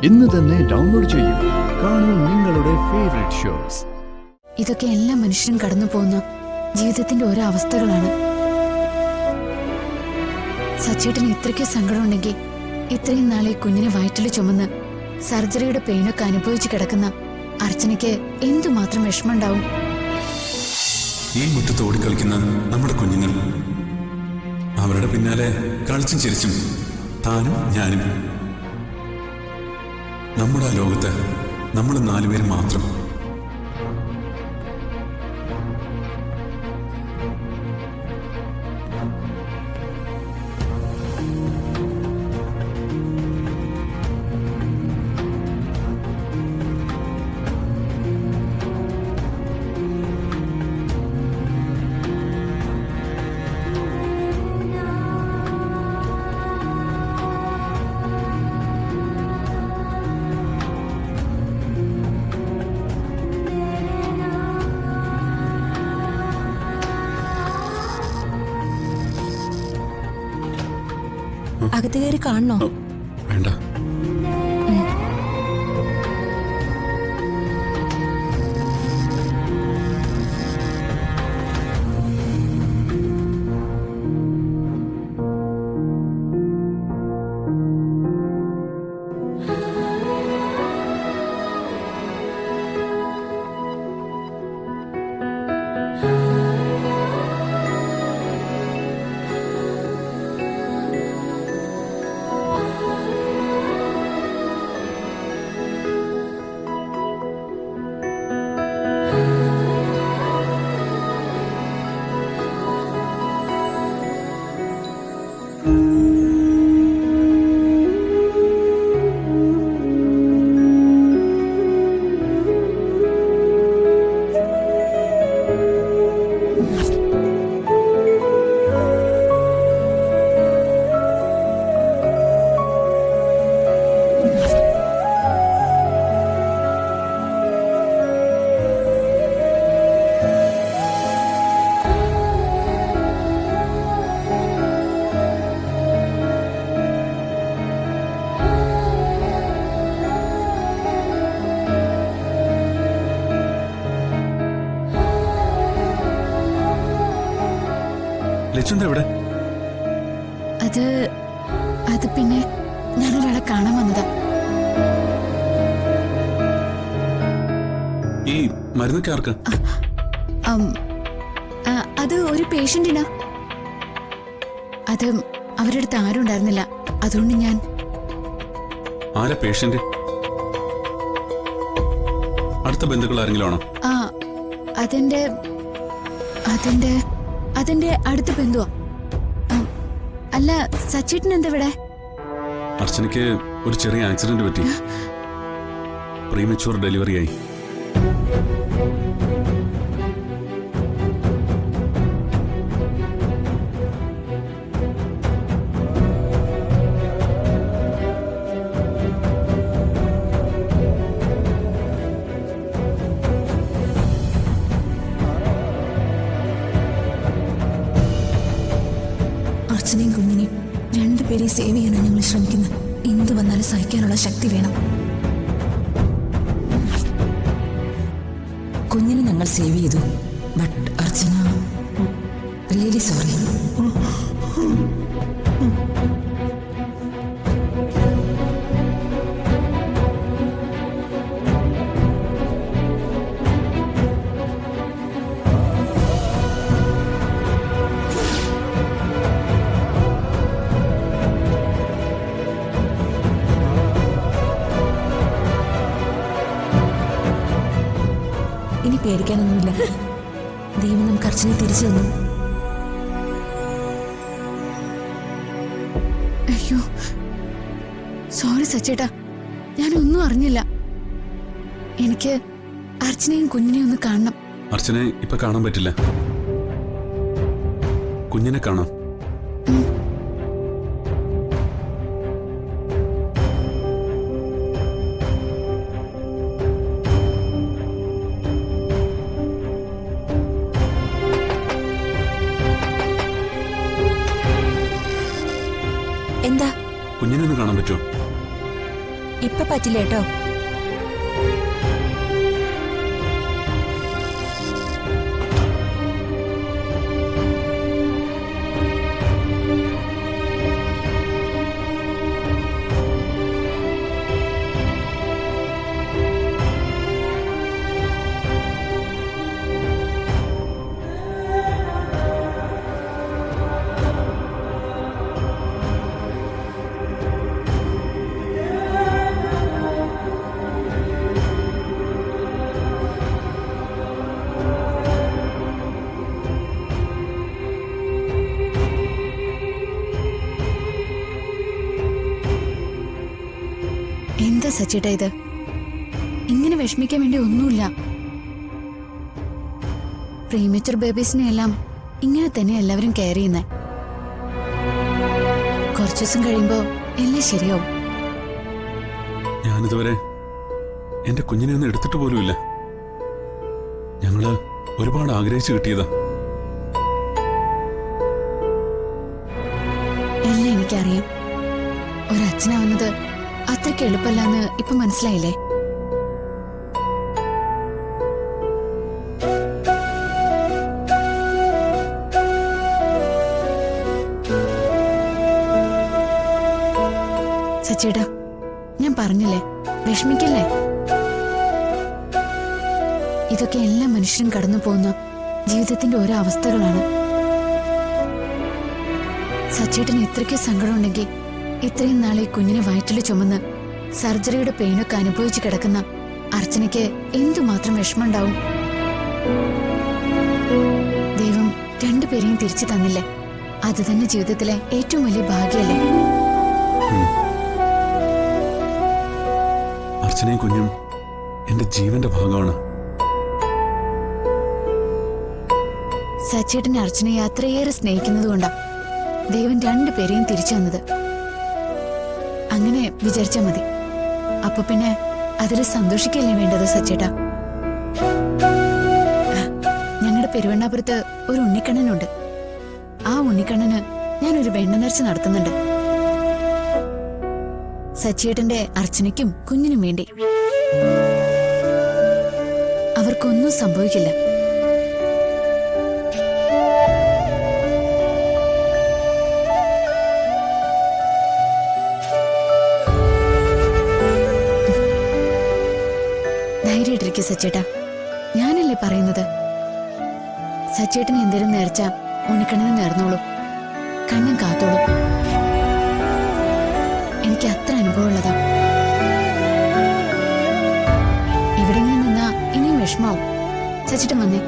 ഇന്ന് തന്നെ ഡൗൺലോഡ് ചെയ്യൂ. കാണൂ നിങ്ങളുടെ ഫേവറേറ്റ് ഷോസ്. ഇതൊക്കെ എല്ലാ മനുഷ്യരും കടന്നു പോകുന്ന ജീവിതത്തിന്റെ ഓരോ അവസ്ഥകളാണ്. സച്ചേട്ടന് ഇത്രയ്ക്ക് സങ്കടമുണ്ടെങ്കിൽ ഇത്രയും നാളെ കുഞ്ഞിനെ വയറ്റിൽ ചുമന്ന് സർജറിയുടെ പെയിനൊക്കെ അനുഭവിച്ച് കിടക്കുന്ന അർച്ചനയ്ക്ക് എന്തുമാത്രം വിഷമമുണ്ടാവും. ഈ മുറ്റത്ത് ഓടിക്കളിക്കുന്ന നമ്മുടെ കുഞ്ഞുങ്ങൾ, അവരുടെ പിന്നാലെ കളിച്ചും ചിരിച്ചും താനും ഞാനും. നമ്മുടെ ആ ലോകത്ത് നമ്മൾ 4 പേര് മാത്രം. അകത്ത് കയറി കാണണോ? വേണ്ട. ലക്ഷ്മി എവിടെ? അത് പിന്നെ ഞാനൊരാളെ കാണാൻ വന്നതാ. ഈ മരുന്നൊക്കെ ആർക്ക്? അത് ഒരു പേഷ്യന്റിനാ. അത് അവരുടെ അടുത്ത് ആരും ഉണ്ടായിരുന്നില്ല, അതുകൊണ്ട് ഞാൻ. ആരാ പേഷ്യന്റ്? അടുത്ത ബന്ധുക്കൾ ആരെങ്കിലും ആണോ? അതെന്റെ അടുത്ത ബന്ധുവാ. അല്ല, സച്ചേട്ടൻ എന്താ ഇവിടെ? അർച്ചനയ്ക്ക് ഒരു ചെറിയ ആക്സിഡന്റ് പറ്റി. പ്രീമച്യൂർ ഡെലിവറി ആയി. അർച്ചനയും കുഞ്ഞിനെയും രണ്ടുപേരെയും സേവ് ചെയ്യാനാണ് ഞങ്ങൾ ശ്രമിക്കുന്നത്. എന്ത് വന്നാലും സഹിക്കാനുള്ള ശക്തി വേണം. കുഞ്ഞിനെ ഞങ്ങൾ സേവ് ചെയ്തു, ബട്ട് അർച്ചന, റിയലി സോറി. ഇനി പേടിക്കാനൊന്നുമില്ല. ദൈവം നമുക്ക് അർച്ചനെ തിരിച്ചു തന്നു. അയ്യോ, സോറി സച്ചേട്ടാ, ഞാനൊന്നും അറിഞ്ഞില്ല. എനിക്ക് അർച്ചനെയും കുഞ്ഞിനെയും ഒന്ന് കാണണം. അർച്ചനെ ഇപ്പൊ കാണാൻ പറ്റില്ല. കുഞ്ഞിനെ കാണാം. എന്താ? കുഞ്ഞിനെ ഒന്ന് കാണാൻ പറ്റുമോ? ഇപ്പൊ പറ്റില്ല കേട്ടോ. എന്താ സച്ചിട്ടാ ഇത്? ഇങ്ങനെ വിഷമിക്കാൻ വേണ്ടി ഒന്നുമില്ല. പ്രീമേച്ചർ ബേബീസിനെ എല്ലാം ഇങ്ങനെ തന്നെ എല്ലാവരും കെയർ ചെയ്യുന്നേ. കുറച്ചു ദിവസം കഴിയുമ്പോ എല്ലാം ശരിയാവും. ഞാനിതുവരെ എന്റെ കുഞ്ഞിനെ ഒന്നും എടുത്തിട്ട് പോലുമില്ല. ഞങ്ങള് ഒരുപാട് ആഗ്രഹിച്ചു കിട്ടിയതാ. എല്ലാം എനിക്കറിയാം. ഒരച്ഛനാവുന്നത് അത്രയ്ക്ക് എളുപ്പമല്ലാന്ന് ഇപ്പൊ മനസ്സിലായില്ലേ? സച്ചേട്ടാ, ഞാൻ പറഞ്ഞില്ലേ, വിഷമിക്കല്ലേ. ഇതൊക്കെ എല്ലാ മനുഷ്യരും കടന്നു പോകുന്ന ജീവിതത്തിന്റെ ഓരോ അവസ്ഥകളാണ്. സച്ചേട്ടന് ഇത്രയ്ക്ക് സങ്കടമുണ്ടെങ്കിൽ ഇത്രയും നാളെ കുഞ്ഞിനെ വയറ്റിൽ ചുമന്ന് സർജറിയുടെ പെയിനൊക്കെ അനുഭവിച്ച് കിടക്കുന്ന അർച്ചനയ്ക്ക് എന്തുമാത്രം വിഷമമുണ്ടാവും. ദൈവം രണ്ടുപേരെയും തിരിച്ചു തന്നില്ലേ, അത് തന്നെ ജീവിതത്തിലെ ഏറ്റവും വലിയ ഭാഗ്യല്ലേ. അർച്ചനയും കുഞ്ഞും എന്റെ ജീവന്റെ ഭാഗമാണ്. സച്ചേട്ടനെ അർച്ചനയെ അത്രയേറെ സ്നേഹിക്കുന്നതുകൊണ്ടാ ദൈവം രണ്ടുപേരെയും തിരിച്ചു തന്നത്. അങ്ങനെ വിചാരിച്ചാ മതി. അപ്പൊ പിന്നെ അതിൽ സന്തോഷിക്കല്ലേ വേണ്ടത് സച്ചേട്ടാ. ഞങ്ങളുടെ പെരുവണ്ണാപുരത്ത് ഒരു ഉണ്ണിക്കണ്ണനുണ്ട്. ആ ഉണ്ണിക്കണ്ണന് ഞാനൊരു വെണ്ണ നേർച്ച നടത്തുന്നുണ്ട്. സച്ചേട്ടന്റെ അർച്ചനയ്ക്കും കുഞ്ഞിനും വേണ്ടി. അവർക്കൊന്നും സംഭവിക്കില്ല. ധൈര്യമായിട്ടിരിക്കും സച്ചേട്ടാ, ഞാനല്ലേ പറയുന്നത്. സച്ചേട്ടന് എന്തേലും നേർച്ച ഉണ്ണിക്കണ്ണന് നേർന്നോളൂ, കണ്ണൻ കാത്തോളൂ. എനിക്ക് അത്ര അനുഭവമുള്ളതാ. ഇവിടെ ഇങ്ങനെ നിന്നാ ഇനിയും വിഷമാവും. സച്ചേട്ടൻ വന്നേ.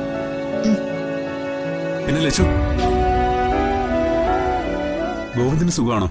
പിന്നെ ലച്ചു, ഗോവിന്ദന് സുഖമാണോ?